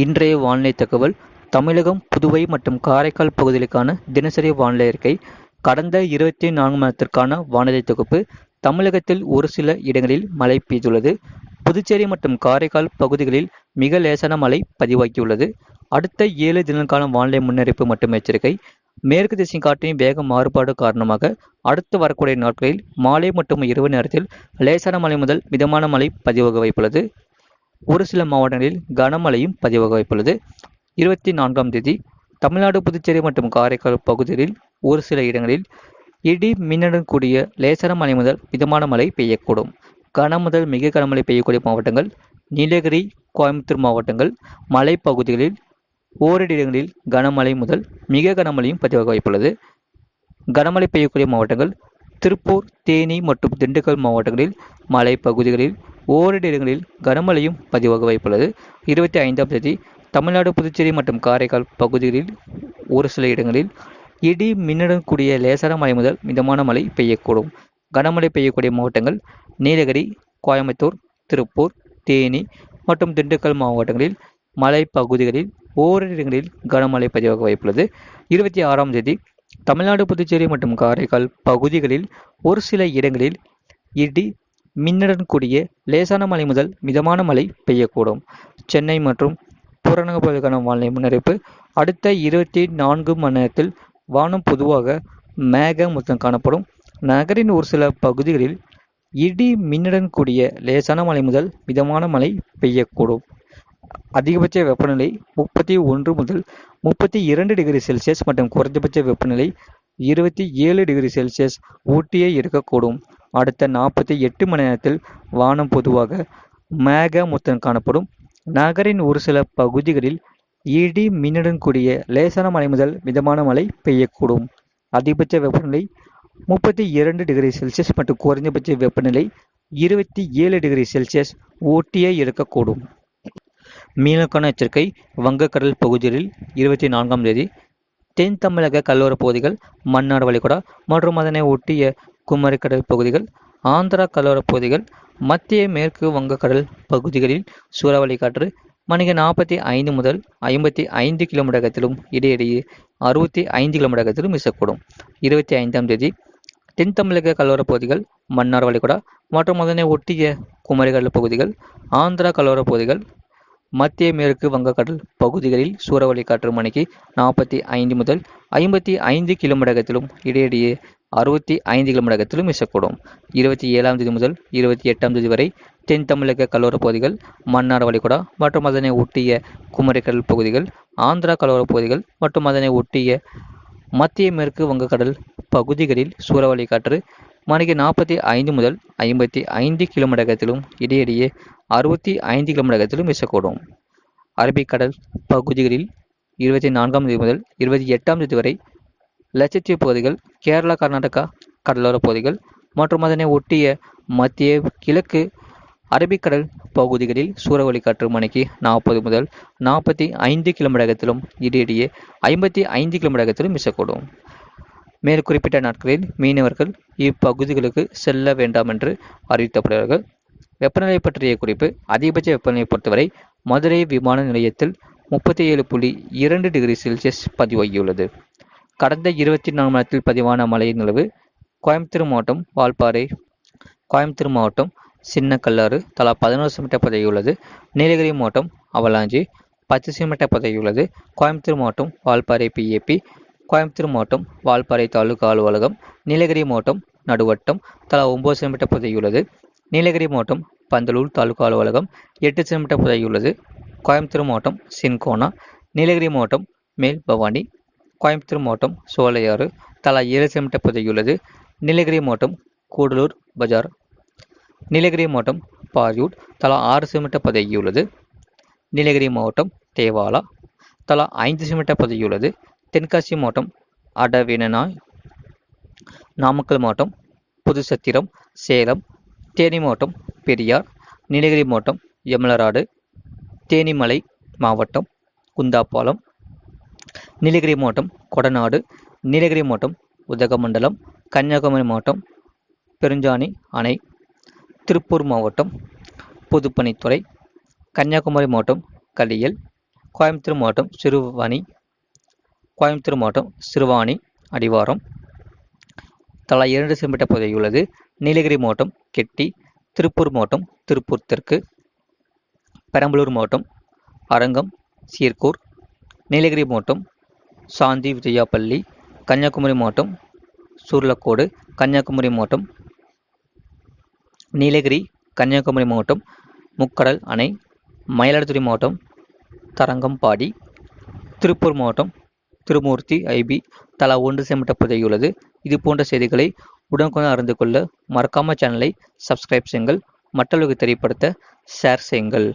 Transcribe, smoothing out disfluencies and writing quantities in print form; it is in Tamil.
இன்றைய வானிலை தகவல். தமிழகம், புதுவை மற்றும் காரைக்கால் பகுதிகளுக்கான தினசரி வானிலை அறிக்கை. கடந்த 24 மணி நேரத்திற்கான வானிலை தொகுப்பு. தமிழகத்தில் ஒரு சில இடங்களில் மழை பெய்துள்ளது. புதுச்சேரி மற்றும் காரைக்கால் பகுதிகளில் மிக லேசான மழை பதிவாகியுள்ளது. அடுத்த 7 தினங்களுக்கான வானிலை முன்னறிவிப்பு மற்றும் எச்சரிக்கை. மேற்கு திசை காற்றின் வேக மாறுபாடு காரணமாக அடுத்து வரக்கூடிய நாட்களில் மாலை மற்றும் இரவு நேரத்தில் லேசான மழை முதல் மிதமான மழை பதிவாக வாய்ப்புள்ளது. ஒரு சில மாவட்டங்களில் கனமழையும் பதிவாக வாய்ப்புள்ளது. 24ஆம் தேதி தமிழ்நாடு, புதுச்சேரி மற்றும் காரைக்கால் பகுதிகளில் ஒரு சில இடங்களில் இடி மின்னலுடன் கூடிய லேசான மழை முதல் மிதமான மழை பெய்யக்கூடும். கன முதல் மிக கனமழை பெய்யக்கூடிய மாவட்டங்கள் நீலகிரி, கோயம்புத்தூர் மாவட்டங்கள். மலைப்பகுதிகளில் ஓரிரு இடங்களில் கனமழை முதல் மிக கனமழையும் பதிவாக வாய்ப்புள்ளது. கனமழை பெய்யக்கூடிய மாவட்டங்கள் திருப்பூர், தேனி மற்றும் திண்டுக்கல் மாவட்டங்களில். மலைப்பகுதிகளில் ஓரிரு இடங்களில் கனமழையும் பதிவாக வாய்ப்புள்ளது. 25ஆம் தேதி தமிழ்நாடு, புதுச்சேரி மற்றும் காரைக்கால் பகுதிகளில் ஒரு சில இடங்களில் இடி மின்னலுடன் கூடிய லேசான மழை முதல் மிதமான மழை பெய்யக்கூடும். கனமழை பெய்யக்கூடிய மாவட்டங்கள் நீலகிரி, கோயம்புத்தூர், திருப்பூர், தேனி மற்றும் திண்டுக்கல் மாவட்டங்களில். மலைப்பகுதிகளில் ஓரிரு இடங்களில் கனமழை பதிவாக வாய்ப்புள்ளது. 26ஆம் தேதி தமிழ்நாடு, புதுச்சேரி மற்றும் காரைக்கால் பகுதிகளில் ஒரு சில இடங்களில் இடி மின்னலுடன் கூடிய லேசான மழை முதல் மிதமான மழை பெய்யக்கூடும். சென்னை மற்றும் புறநகர் பகுதிகளுக்கான வானிலை முன்னறிவிப்பு. அடுத்த 24 மணி நேரத்தில் வானம் பொதுவாக மேகமூட்டத்துடன் காணப்படும். நகரின் ஒரு சில பகுதிகளில் இடி மின்னலுடன் கூடிய லேசான மழை முதல் மிதமான மழை பெய்யக்கூடும். அதிகபட்ச வெப்பநிலை 31 முதல் 32 டிகிரி செல்சியஸ் மற்றும் குறைந்தபட்ச வெப்பநிலை 27 டிகிரி செல்சியஸ் ஊட்டியே இருக்கக்கூடும். அடுத்த 48 மணி நேரத்தில் வானம் பொதுவாக மேகமூட்டத்துடன் காணப்படும். நகரின் ஒரு சில பகுதிகளில் இடி மின்னலுடன் கூடிய லேசான மழை முதல் மிதமான மழை பெய்யக்கூடும். அதிகபட்ச வெப்பநிலை 32 டிகிரி செல்சியஸ் மற்றும் குறைந்தபட்ச வெப்பநிலை 27 டிகிரி செல்சியஸ் ஊட்டியே இருக்கக்கூடும். மீனவருக்கான எச்சரிக்கை. வங்கக்கடல் பகுதிகளில் 24ஆம் தேதி தென் தமிழக கடலோரப் பகுதிகள், மன்னார் வளைகுடா மற்றும் அதனை ஒட்டிய குமரிக்கடல் பகுதிகள், ஆந்திரா கடலோரப் பகுதிகள், மத்திய மேற்கு வங்கக்கடல் பகுதிகளில் சூறாவளி காற்று மணிக்கு 45 முதல் 55 கிலோமீட்டர் வேகத்திலும் இடையிடையே 65 கிலோமீட்டர் வேகத்திலும் வீசக்கூடும். 25ஆம் தேதி தென் தமிழக கடலோரப் பகுதிகள், மன்னார் வளைகுடா மற்றும் அதனை ஒட்டிய குமரிக்கடல் பகுதிகள், ஆந்திரா கடலோரப் பகுதிகள், மத்திய மேற்கு வங்கக்கடல் பகுதிகளில் சூறாவளி காற்று மணிக்கு 45 முதல் 55 கிலோமீட்டர் வேகத்திலும் இடையிடையே 65 கிலோமீட்டர் வேகத்திலும் வீசக்கூடும். 27ஆம் தேதி முதல் 28ஆம் தேதி வரை தென் தமிழக கடலோரப் பகுதிகள், மன்னார் வளைகுடா மற்றும் அதனை ஒட்டிய குமரிக்கடல் பகுதிகள், ஆந்திரா கடலோரப் பகுதிகள் மற்றும் அதனை ஒட்டிய மத்திய மேற்கு வங்கக்கடல் பகுதிகளில் சூறாவளி காற்று மணிக்கு 45 முதல் 55 கிலோமீட்டர் வேகத்திலும் இடையிடையே 65 கிலோமீட்டர் வேகத்திலும் வீசக்கூடும். அரபிக்கடல் பகுதிகளில் 24ஆம் தேதி முதல் 28ஆம் தேதி வரை லட்சத்தீவு பகுதிகள், கேரளா, கர்நாடகா கடலோரப் பகுதிகள் மற்றும் அதனை ஒட்டிய மத்திய கிழக்கு அரபிக்கடல் பகுதிகளில் சூறாவளி காற்று மணிக்கு 40 முதல் 45 கிலோமீட்டர் வேகத்திலும் இடையிடையே 55 கிலோமீட்டர் வேகத்திலும் வீசக்கூடும். மேல் குறிப்பிட்ட நாட்களில் மீனவர்கள் இப்பகுதிகளுக்கு செல்ல வேண்டாம் என்று அறிவிக்கப்படுகிறார்கள். வெப்பநிலை பற்றிய குறிப்பு. அதிகபட்ச வெப்பநிலையை பொறுத்தவரை மதுரை விமான நிலையத்தில் 37.2 டிகிரி செல்சியஸ் பதிவாகியுள்ளது. கடந்த 24 மணி நேரத்தில் பதிவான மழையின் அளவு. கோயம்புத்தூர் மாவட்டம் வால்பாறை, கோயம்புத்தூர் மாவட்டம் சின்னக்கல்லாறு தலா 11 சென்டிமீட்டர் பதிவாகியுள்ளது. நீலகிரி மாவட்டம் அவலாஞ்சி 10 சென்டிமீட்டர் பதிவாகியுள்ளது. கோயம்புத்தூர் மாவட்டம் வால்பாறை பிஏபி, கோயம்புத்தூர் மாவட்டம் வால்பாறை தாலுகா அலுவலகம், நீலகிரி மாவட்டம் நடுவட்டம் தலா 9 சென்டிமீட்டர் பதிவாகியுள்ளது. நீலகிரி மாவட்டம் பந்தலூர் தாலுகா அலுவலகம் 8 சென்டிமீட்டர் பதிவாகியுள்ளது. கோயம்புத்தூர் மாவட்டம் சின்கோனா, நீலகிரி மாவட்டம் மேல் பவானி, கோயம்புத்தூர் மாவட்டம் சோலையாறு தலா 7 சென்டிமீட்டர் பதிவாகியுள்ளது. நீலகிரி மாவட்டம் கூடலூர் பஜார், நீலகிரி மாவட்டம் பாரியூர் தலா 6 சென்டிமீட்டர் பதிவாகியுள்ளது. நீலகிரி மாவட்டம் தேவாலா தலா 5 சென்டிமீட்டர் பதிவாகியுள்ளது. தென்காசி மாவட்டம் அடவினனாய், நாமக்கல் மாவட்டம் புதுச்சத்திரம், சேலம், தேனி மாவட்டம் பெரியார், நீலகிரி மாவட்டம் எமலராடு, தேனிமலை மாவட்டம் குந்தாப்பாலம், நீலகிரி மாவட்டம் கொடநாடு, நீலகிரி மாவட்டம் உதகமண்டலம், கன்னியாகுமரி மாவட்டம் பெருஞ்சாணி அணை, திருப்பூர் மாவட்டம் பொதுப்பணித்துறை, கன்னியாகுமரி மாவட்டம் கலியல், கோயம்புத்தூர் மாவட்டம் சிறுவாணி அடிவாரம் தலா 2 சென்டிமீட்டர் பதிவாகியுள்ளது. நீலகிரி மாவட்டம் கெட்டி, திருப்பூர் மாவட்டம் திருப்பூர் தெற்கு, பெரம்பலூர் மாவட்டம் அரங்கம், சீர்கூர், நீலகிரி மாவட்டம் சாந்தி விஜயாபள்ளி, கன்னியாகுமரி மாவட்டம் சூர்லக்கோடு, கன்னியாகுமரி மாவட்டம் நீலகிரி, கன்னியாகுமரி மாவட்டம் முக்கடல் அணை, மயிலாடுதுறை மாவட்டம் தரங்கம்பாடி, திருப்பூர் மாவட்டம் திருமூர்த்தி ஐபி தலா 1 சென்டிமீட்டர் பதிவாகியுள்ளது. இது போன்ற செய்திகளை உடனுக்குடன் அறிந்து கொள்ள மறக்காம சேனலை சப்ஸ்கிரைப் செய்யுங்கள். மற்றவர்களுக்கு தெரியப்படுத்த ஷேர் செய்யுங்கள்.